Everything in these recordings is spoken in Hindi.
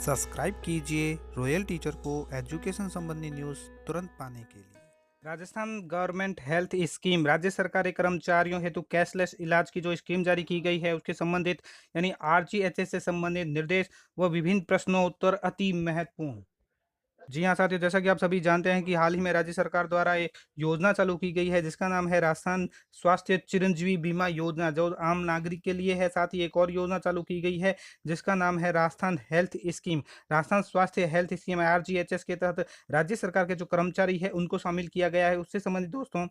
सब्सक्राइब कीजिए रॉयल टीचर को एजुकेशन संबंधी न्यूज़ तुरंत पाने के लिए। राजस्थान गवर्नमेंट हेल्थ स्कीम राज्य सरकारी कर्मचारियों हेतु कैशलेस इलाज की जो स्कीम जारी की गई है उसके संबंधित यानी आरजीएचएस से संबंधित निर्देश व विभिन्न प्रश्नोत्तर अति महत्वपूर्ण। जी हाँ साथियों, जैसा कि आप सभी जानते हैं कि हाल ही में राज्य सरकार द्वारा एक योजना चालू की गई है जिसका नाम है राजस्थान स्वास्थ्य चिरंजीवी बीमा योजना, जो आम नागरिक के लिए है। साथ ही एक और योजना चालू की गई है जिसका नाम है राजस्थान हेल्थ स्कीम। राजस्थान स्वास्थ्य हेल्थ स्कीम आरजीएचएस के तहत राज्य सरकार के जो कर्मचारी है उनको शामिल किया गया है। उससे संबंधित दोस्तों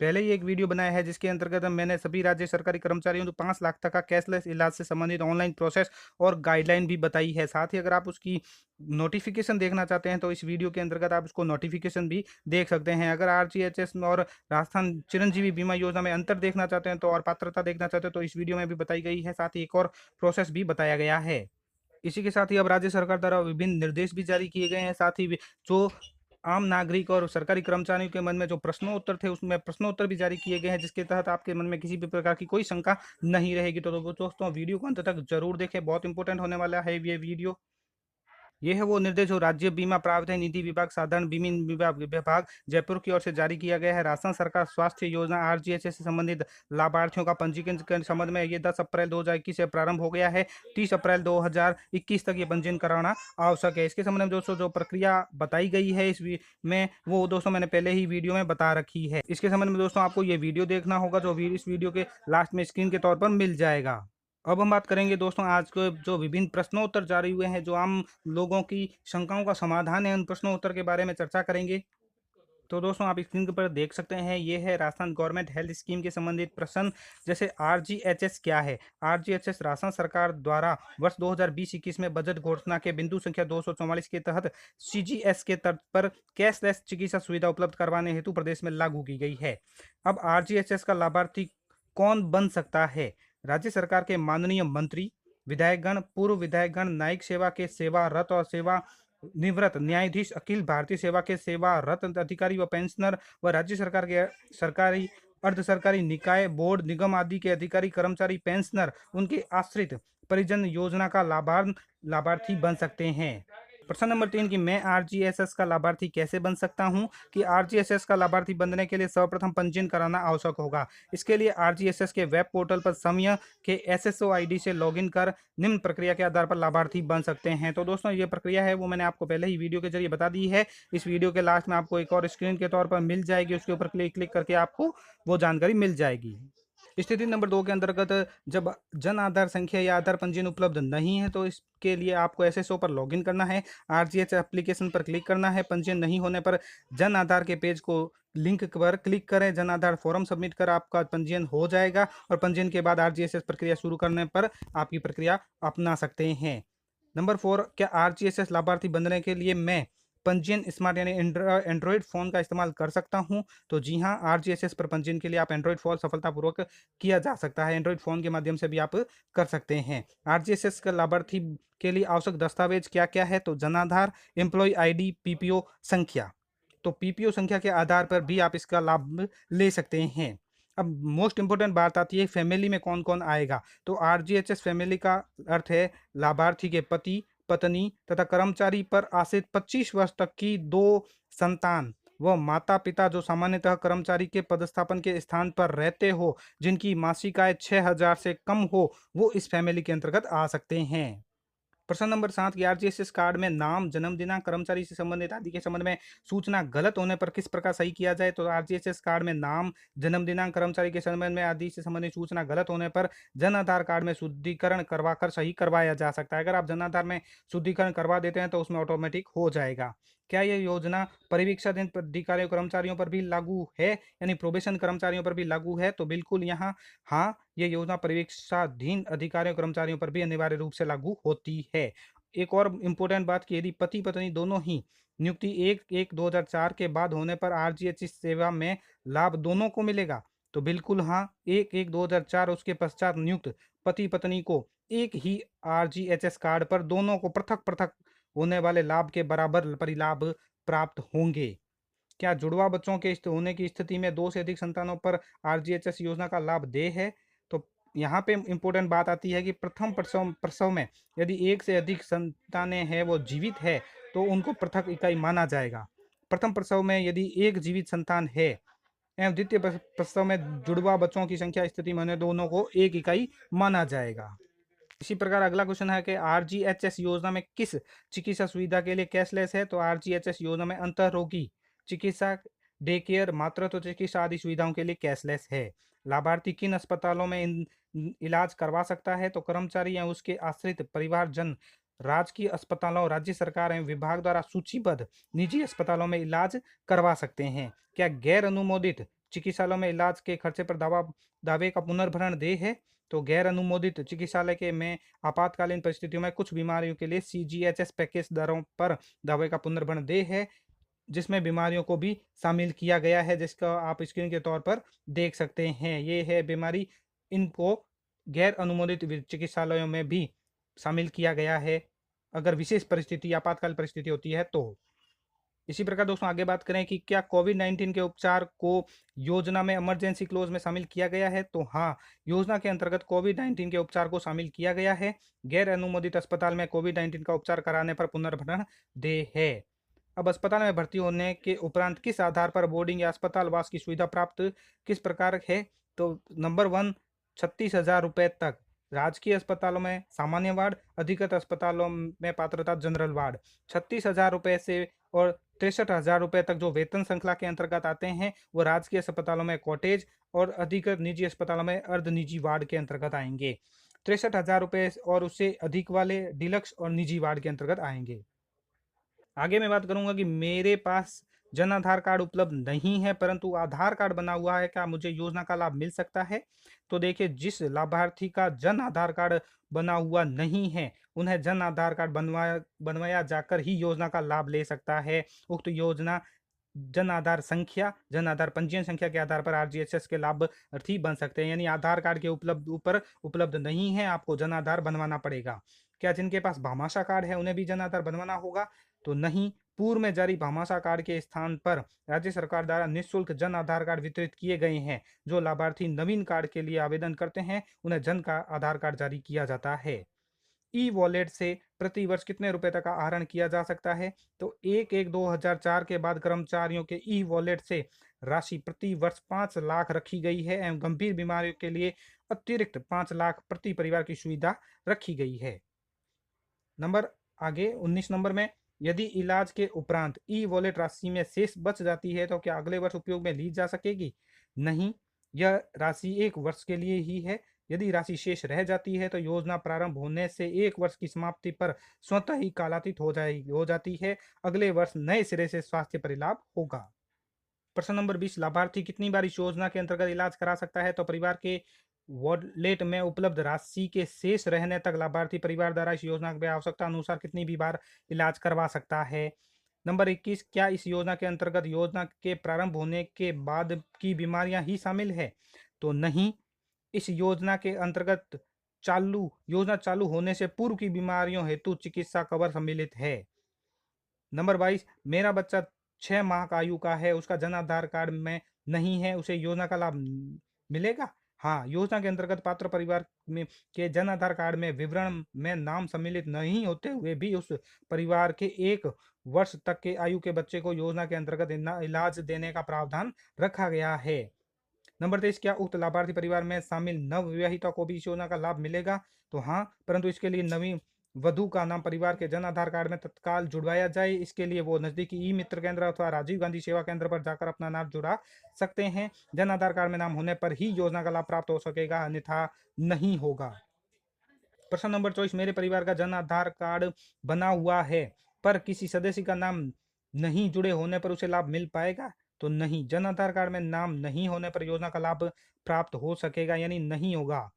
पहले ही एक वीडियो बनाया है जिसके अंतर्गत मैंने सभी राज्य सरकारी कर्मचारियों को 5 लाख तक का कैशलेस इलाज से संबंधित ऑनलाइन प्रोसेस और गाइडलाइन भी बताई है। साथ ही अगर आप उसकी नोटिफिकेशन देखना चाहते हैं तो इस वीडियो के अंतर्गत आप उसको नोटिफिकेशन भी देख सकते हैं। अगर आरजीएचएस और राजस्थान चिरंजीवी बीमा योजना में अंतर देखना चाहते हैं तो और पात्रता देखना चाहते हैं तो इस वीडियो में भी बताई गई है। साथ ही एक और प्रोसेस भी बताया गया है। इसी के साथ ही अब राज्य सरकार द्वारा विभिन्न निर्देश भी जारी किए गए हैं। साथ ही जो आम नागरिक और सरकारी कर्मचारियों के मन में जो प्रश्नोत्तर थे उसमें प्रश्नोत्तर भी जारी किए गए हैं जिसके तहत आपके मन में किसी भी प्रकार की कोई शंका नहीं रहेगी। तो दोस्तों वीडियो को अंत तक जरूर देखें, बहुत इंपॉर्टेंट होने वाला है ये वीडियो। ये है वो निर्देश जो राज्य बीमा प्रावधान नीति विभाग साधारण बीमा विभाग जयपुर की ओर से जारी किया गया है। राजस्थान सरकार स्वास्थ्य योजना आरजीएचएस से संबंधित लाभार्थियों का पंजीकरण के संबंध में ये 10 अप्रैल 2021 से प्रारंभ हो गया है। 30 अप्रैल 2021 तक ये पंजीकरण कराना आवश्यक है। इसके संबंध में दोस्तों जो प्रक्रिया बताई गई है में वो दोस्तों मैंने पहले ही वीडियो में बता रखी है। इसके संबंध में दोस्तों आपको ये वीडियो देखना होगा जो इस वीडियो के लास्ट में स्क्रीन के तौर पर मिल जाएगा। अब हम बात करेंगे दोस्तों आज के जो विभिन्न प्रश्नोत्तर जारी हुए हैं, जो आम लोगों की शंकाओं का समाधान है, उन प्रश्नोत्तर के बारे में चर्चा करेंगे। तो दोस्तों आप स्क्रीन पर देख सकते हैं, ये है राजस्थान गवर्नमेंट हेल्थ स्कीम के संबंधित प्रश्न। जैसे आरजीएचएस क्या है? आरजीएचएस राजस्थान सरकार द्वारा वर्ष 2020-21 में बजट घोषणा के बिंदु संख्या 244 के तहत सीजीएस के तर्ज पर कैशलेस चिकित्सा सुविधा उपलब्ध करवाने हेतु प्रदेश में लागू की गई है। अब आरजीएचएस का लाभार्थी कौन बन सकता है? राज्य सरकार के माननीय मंत्री, विधायकगण, पूर्व विधायकगण, न्यायिक सेवा के सेवारत और सेवा निवृत्त न्यायाधीश, अखिल भारतीय सेवा के सेवारत अधिकारी व पेंशनर व राज्य सरकार के सरकारी अर्ध सरकारी निकाय, बोर्ड, निगम आदि के अधिकारी, कर्मचारी, पेंशनर, उनके आश्रित परिजन योजना का लाभार्थी बन सकते हैं। प्रश्न नंबर 3 कि मैं आरजीएसएस का लाभार्थी कैसे बन सकता हूं? कि आरजीएसएस का लाभार्थी बनने के लिए सर्वप्रथम पंजीयन कराना आवश्यक होगा। इसके लिए आरजीएसएस के वेब पोर्टल पर समय के एसएसओ आईडी से लॉगिन कर निम्न प्रक्रिया के आधार पर लाभार्थी बन सकते हैं। तो दोस्तों ये प्रक्रिया है वो मैंने आपको पहले ही वीडियो के जरिए बता दी है। इस वीडियो के लास्ट में आपको एक और स्क्रीन के तौर पर मिल जाएगी, उसके ऊपर क्लिक करके आपको वो जानकारी मिल जाएगी। स्थिति नंबर 2 के अंतर्गत जब जन आधार संख्या या आधार पंजीयन उपलब्ध नहीं है तो इसके लिए आपको एसएसओ पर लॉगिन करना है, आरजीएच एप्लीकेशन पर क्लिक करना है। पंजीयन नहीं होने पर जन आधार के पेज को लिंक पर क्लिक करें, जन आधार फॉर्म सबमिट कर आपका पंजीयन हो जाएगा और पंजीयन के बाद आरजीएसएस प्रक्रिया शुरू करने पर आपकी प्रक्रिया अपना सकते हैं। नंबर 4 क्या आरजीएसएस लाभार्थी बनने के लिए मैं पंजीयन स्मार्ट यानी एंड्रॉइड फ़ोन का इस्तेमाल कर सकता हूं? तो जी हाँ, आरजीएसएस पर पंजीयन के लिए आप एंड्रॉइड फ़ोन सफलतापूर्वक किया जा सकता है। एंड्रॉइड फ़ोन के माध्यम से भी आप कर सकते हैं। आरजीएसएस का लाभार्थी के लिए आवश्यक दस्तावेज क्या क्या है? तो जनाधार, एम्प्लॉय आईडी, पीपीओ संख्या। तो पीपीओ संख्या के आधार पर भी आप इसका लाभ ले सकते हैं। अब मोस्ट इंपॉर्टेंट बात आती है फैमिली में कौन कौन आएगा। तो आरजीएचएस फैमिली का अर्थ है लाभार्थी के पति, पत्नी तथा कर्मचारी पर आश्रित 25 वर्ष तक की 2 संतान व माता पिता जो सामान्यतः कर्मचारी के पदस्थापन के स्थान पर रहते हो, जिनकी मासिक आय 6000 से कम हो, वो इस फैमिली के अंतर्गत आ सकते हैं। प्रश्न नंबर 7 की आरजीएसएस कार्ड में नाम, जन्म दिनांक, कर्मचारी से संबंधित आदि के संबंध में सूचना गलत होने पर किस प्रकार सही किया जाए? तो आरजीएसएस कार्ड में नाम, जन्म दिनांक, कर्मचारी के संबंध में आदि से संबंधित सूचना गलत होने पर जन आधार कार्ड में शुद्धिकरण करवाकर सही करवाया जा सकता है। अगर आप जन आधार में शुद्धिकरण करवा देते हैं तो उसमें ऑटोमेटिक हो जाएगा। क्या यह योजना परिवीक्षाधीन अधिकारियों कर्मचारियों पर भी लागू है, यानी प्रोबेशन कर्मचारियों पर भी लागू है? तो बिल्कुल यहाँ हाँ, ये योजना परीक्षाधीन अधिकारियों कर्मचारियों पर भी अनिवार्य रूप से लागू होती है। एक और इम्पोर्टेंट बात कि यदि पति पत्नी दोनों ही नियुक्ति 1/1/2004 के बाद होने पर आरजीएचएस सेवा में लाभ दोनों को मिलेगा। तो बिल्कुल हाँ, 1/1/2004 उसके पश्चात नियुक्त पति पत्नी को एक ही आरजीएचएस कार्ड पर दोनों को पृथक पृथक होने वाले लाभ के बराबर परिलाभ प्राप्त होंगे। क्या जुड़वा बच्चों के होने की स्थिति में 2 से अधिक संतानों पर आरजीएचएस योजना का लाभ देय है? तो यहाँ पे इम्पोर्टेंट बात आती है कि प्रथम प्रसव प्रसव में यदि एक से अधिक संतानें हैं वो जीवित है तो उनको पृथक इकाई माना जाएगा। प्रथम प्रसव में यदि एक जीवित संतान है एवं द्वितीय प्रसव में जुड़वा बच्चों की संख्या स्थिति में उन्हें दोनों को एक इकाई माना जाएगा। इसी प्रकार अगला क्वेश्चन है कि आरजीएचएस योजना में किस चिकित्सा सुविधा के लिए कैशलेस है? तो आरजीएचएस योजना में अंतः रोगी चिकित्सा, डे केयर, मातृत्व चिकित्सा आदि सुविधाओं के लिए कैशलेस है। लाभार्थी किन अस्पतालों में इलाज करवा सकता है? तो कर्मचारी या उसके आश्रित परिवारजन राजकीय अस्पतालों, राज्य सरकार एवं विभाग द्वारा सूचीबद्ध निजी अस्पतालों में इलाज करवा सकते हैं। क्या गैर अनुमोदित चिकित्सालयों में इलाज के खर्चे पर दावे का पुनर्भरण देय है? तो गैर अनुमोदित चिकित्सालय के में आपातकालीन परिस्थितियों में कुछ बीमारियों के लिए सीजीएचएस पैकेज दरों पर दावे का पुनर्भरण देय है, जिसमें बीमारियों को भी शामिल किया गया है, जिसका आप स्क्रीन के तौर पर देख सकते हैं। ये है बीमारी, इनको गैर अनुमोदित चिकित्सालयों में भी शामिल किया गया है अगर विशेष परिस्थिति आपातकाल परिस्थिति होती है तो। इसी प्रकार दोस्तों आगे बात करें कि क्या कोविड-19 के उपचार को योजना में इमरजेंसी क्लोज में शामिल किया गया है? तो हाँ, योजना के अंतर्गत कोविड-19 के उपचार को शामिल किया गया है। गैर अनुमोदित अस्पताल में कोविड-19 का उपचार कराने पर पुनर्भरण देय है। अब अस्पताल में भर्ती होने के उपरांत किस आधार पर बोर्डिंग या अस्पतालवास की सुविधा प्राप्त किस प्रकार है? तो नंबर 1, 36,000 रुपये तक राजकीय अस्पतालों में सामान्य वार्ड, अधिकृत अस्पतालों में पात्रता जनरल वार्ड। 36,000 रुपये से और 63,000 रुपये तक जो वेतन श्रृंखला के अंतर्गत आते हैं वो राजकीय अस्पतालों में कॉटेज और अधिकृत निजी अस्पतालों में अर्ध निजी वार्ड के अंतर्गत आएंगे। 63,000 रुपये और उससे अधिक वाले डिलक्स और निजी वार्ड के अंतर्गत आएंगे। आगे मैं बात करूंगा कि मेरे पास जन आधार कार्ड उपलब्ध नहीं है परंतु आधार कार्ड बना हुआ है, क्या मुझे योजना का लाभ मिल सकता है? तो देखिए, जिस लाभार्थी का जन आधार कार्ड बना हुआ नहीं है उन्हें जन आधार कार्ड बनवाया जाकर ही योजना का लाभ ले सकता है। उक्त योजना जन आधार संख्या, जन आधार पंजीयन संख्या के आधार पर आरजीएचएस के लाभार्थी बन सकते हैं। यानी आधार कार्ड के उपलब्ध नहीं है, आपको जन आधार बनवाना पड़ेगा। क्या जिनके पास भामाशाह कार्ड है उन्हें भी जन आधार बनवाना होगा? तो नहीं, पूर्व में जारी भामाशाह कार्ड के स्थान पर राज्य सरकार द्वारा निःशुल्क जन आधार कार्ड वितरित किए गए हैं। जो लाभार्थी नवीन कार्ड के लिए आवेदन करते हैं उन्हें जन का आधार कार्ड जारी किया जाता है। ई वॉलेट से प्रति वर्ष कितने रुपए तक का आहरण किया जा सकता है? तो 1/1/2004 के बाद कर्मचारियों के ई वॉलेट से राशि प्रति वर्ष 5 लाख रखी गई है एवं गंभीर बीमारियों के लिए अतिरिक्त 5 लाख प्रति परिवार की सुविधा रखी गई है। नंबर आगे 19 नंबर में, यदि इलाज के उपरांत ई वॉलेट राशि में शेष बच जाती है तो क्या अगले वर्ष उपयोग में ली जा सकेगी? नहीं, यह राशि 1 वर्ष के लिए ही है। यदि राशि शेष रह जाती है तो योजना प्रारंभ होने से 1 वर्ष की समाप्ति पर स्वतः ही कालातीत हो जाती है। अगले वर्ष नए सिरे से स्वास्थ्य परिलाभ होगा। प्रश्न नंबर 20, लाभार्थी कितनी बार इस योजना के अंतर्गत इलाज करा सकता है? तो परिवार के वॉलेट में उपलब्ध राशि के शेष रहने तक लाभार्थी परिवार द्वारा इस योजना की आवश्यकता अनुसार कितनी भी बार इलाज करवा सकता है। नंबर 21, क्या इस योजना के अंतर्गत योजना के प्रारंभ होने के बाद की बीमारियां ही शामिल है? तो नहीं, इस योजना के अंतर्गत योजना चालू होने से पूर्व की बीमारियों हेतु चिकित्सा कवर सम्मिलित है। नंबर 22, मेरा बच्चा 6 माह का आयु का है, उसका जन आधार कार्ड में नहीं है, उसे योजना का लाभ मिलेगा? हाँ, योजना के अंतर्गत पात्र परिवार में के जन आधार कार्ड में विवरण में नाम सम्मिलित नहीं होते हुए भी उस परिवार के 1 वर्ष तक के आयु के बच्चे को योजना के अंतर्गत इलाज देने का प्रावधान रखा गया है। नंबर 23, क्या उक्त लाभार्थी परिवार में शामिल नव विवाहिता को भी इस योजना का लाभ मिलेगा? तो हाँ, परंतु इसके लिए नवी वधु का नाम परिवार के जन आधार कार्ड में तत्काल जुड़वाया जाए। इसके लिए वो नजदीकी ई मित्र केंद्र अथवा राजीव गांधी सेवा केंद्र पर जाकर अपना नाम जुड़ा सकते हैं। जन आधार कार्ड में नाम होने पर ही योजना का लाभ प्राप्त हो सकेगा, अन्यथा नहीं होगा। प्रश्न नंबर 24, मेरे परिवार का जन आधार कार्ड बना हुआ है पर किसी सदस्य का नाम नहीं जुड़े होने पर उसे लाभ मिल पाएगा? तो नहीं, जन आधार कार्ड में नाम नहीं होने पर योजना का लाभ प्राप्त हो सकेगा, यानी नहीं होगा।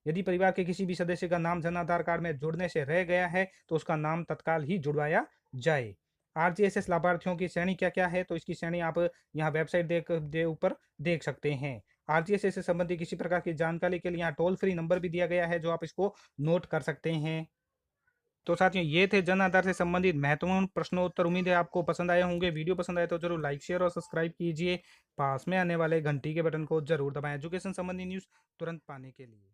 यदि परिवार के किसी भी सदस्य का नाम जन आधार कार्ड में जुड़ने से रह गया है तो उसका नाम तत्काल ही जुड़वाया जाए। आरजीएसएस लाभार्थियों की श्रेणी क्या क्या है? तो इसकी श्रेणी आप यहाँ वेबसाइट दे ऊपर देख सकते हैं। आरजीएसएस से संबंधित किसी प्रकार की जानकारी के लिए यहाँ टोल फ्री नंबर भी दिया गया है जो आप इसको नोट कर सकते हैं। तो साथियों, ये थे जन आधार से संबंधित महत्वपूर्ण प्रश्नोत्तर। उम्मीद है आपको पसंद आए होंगे। वीडियो पसंद आए तो जरूर लाइक, शेयर और सब्सक्राइब कीजिए। पास में आने वाले घंटी के बटन को जरूर दबाएं एजुकेशन संबंधी न्यूज़ तुरंत पाने के लिए।